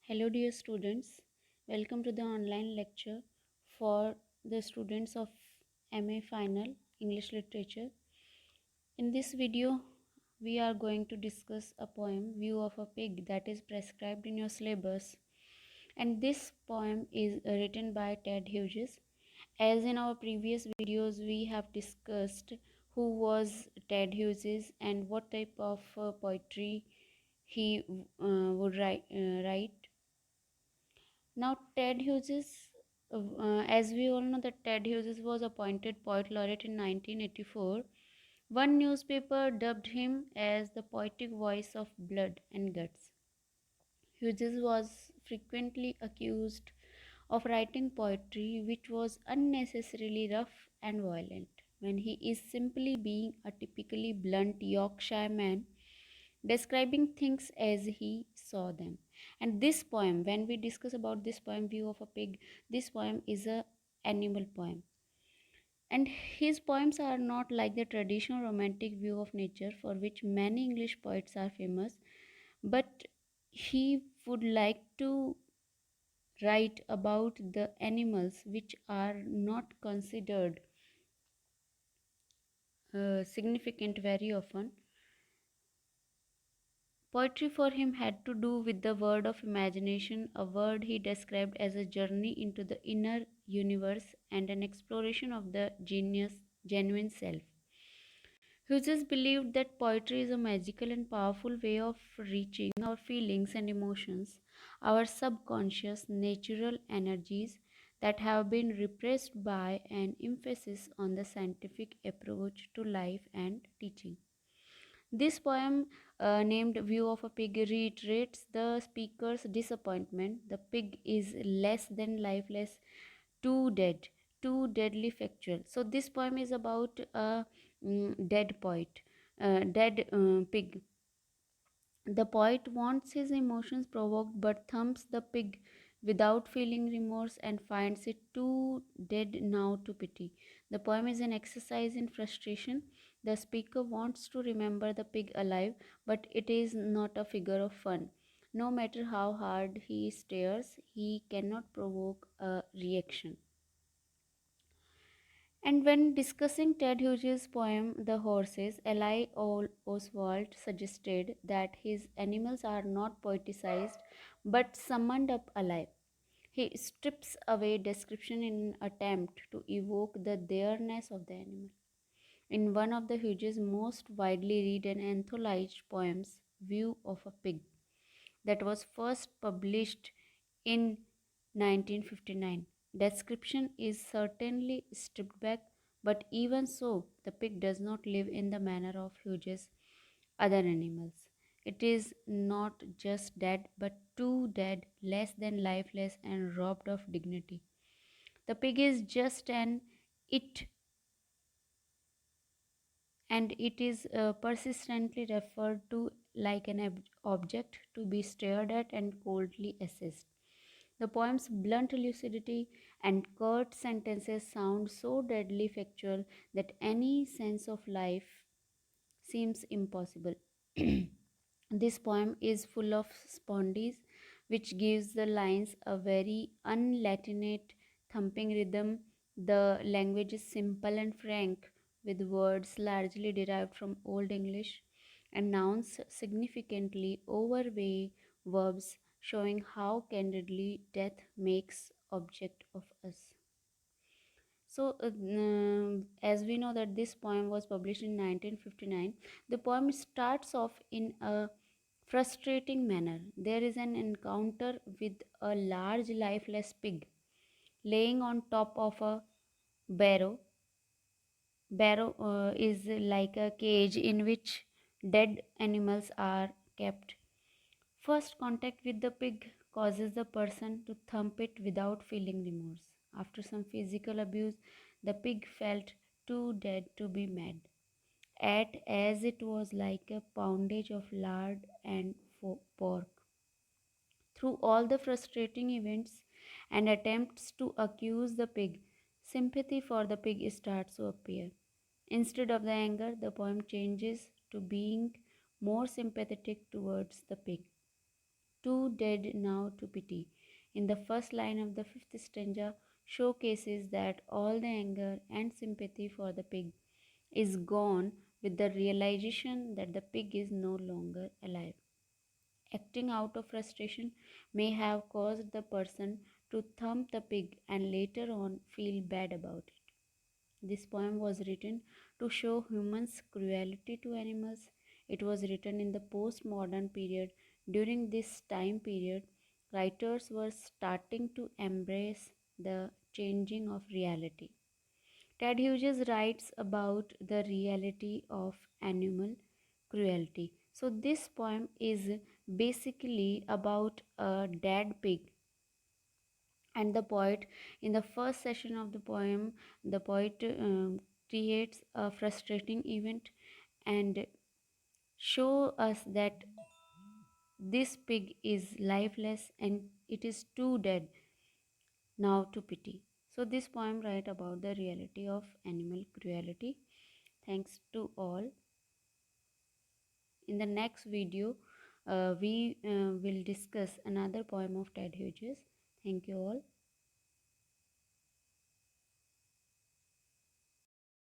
Hello, dear students. Welcome to the online lecture for the students of MA Final English Literature. In this video, we are going to discuss a poem, View of a Pig, that is prescribed in your syllabus. And this poem is written by Ted Hughes. As in our previous videos, we have discussed who was Ted Hughes and what type of poetry he would write. Now, Ted Hughes, as we all know, that Ted Hughes was appointed poet laureate in 1984. One newspaper dubbed him as the poetic voice of blood and guts. Hughes was frequently accused of writing poetry which was unnecessarily rough and violent, when he is simply being a typically blunt Yorkshire man describing things as he saw them. And this poem, when we discuss about this poem, View of a Pig, this poem is a animal poem. And his poems are not like the traditional romantic view of nature for which many English poets are famous, but he would like to write about the animals which are not considered significant very often. Poetry for him had to do with the word of imagination, a word he described as a journey into the inner universe and an exploration of the genuine self. Hughes believed that poetry is a magical and powerful way of reaching our feelings and emotions, our subconscious natural energies that have been repressed by an emphasis on the scientific approach to life and teaching. This poem, named View of a Pig, reiterates the speaker's disappointment. The pig is less than lifeless, too dead, too deadly factual. So, this poem is about a dead poet, dead pig. The poet wants his emotions provoked but thumps the pig without feeling remorse and finds it too dead now to pity. The poem is an exercise in frustration. The speaker wants to remember the pig alive, but it is not a figure of fun. No matter how hard he stares, he cannot provoke a reaction. And when discussing Ted Hughes' poem The Horses, Eli Oswald suggested that his animals are not poeticized but summoned up alive. He strips away description in an attempt to evoke the there-ness of the animal. In one of the Hughes' most widely read and anthologized poems, View of a Pig, that was first published in 1959. Description is certainly stripped back, but even so, the pig does not live in the manner of Hughes' other animals. It is not just dead, but too dead, less than lifeless, and robbed of dignity. The pig is just an it, and it is persistently referred to like an object to be stared at and coldly assessed. The poem's blunt lucidity and curt sentences sound so deadly factual that any sense of life seems impossible. This poem is full of spondees, which gives the lines a very unlatinate thumping rhythm. The language is simple and frank, with words largely derived from Old English and nouns significantly overweigh verbs, showing how candidly death makes object of us. So, as we know that this poem was published in 1959, the poem starts off in a frustrating manner. There is an encounter with a large lifeless pig laying on top of a barrow. Barrow is like a cage in which dead animals are kept. First contact with the pig causes the person to thump it without feeling remorse. After some physical abuse, the pig felt too dead to be mad, at as it was like a poundage of lard and pork. Through all the frustrating events and attempts to accuse the pig, sympathy for the pig starts to appear. Instead of the anger, the poem changes to being more sympathetic towards the pig. too dead now to pity. In the first line of the fifth stanza, showcases that all the anger and sympathy for the pig is gone with the realization that the pig is no longer alive. Acting out of frustration may have caused the person to thump the pig and later on feel bad about it. This poem was written to show humans' cruelty to animals. It was written in the postmodern period. During this time period, writers were starting to embrace the changing of reality. Ted Hughes writes about the reality of animal cruelty. So, this poem is basically about a dead pig. And the poet, in the first session of the poem, the poet creates a frustrating event and show us that this pig is lifeless and it is too dead now to pity. So this poem write about the reality of animal cruelty. Thanks to all. In the next video, we will discuss another poem of Ted Hughes. Thank you all.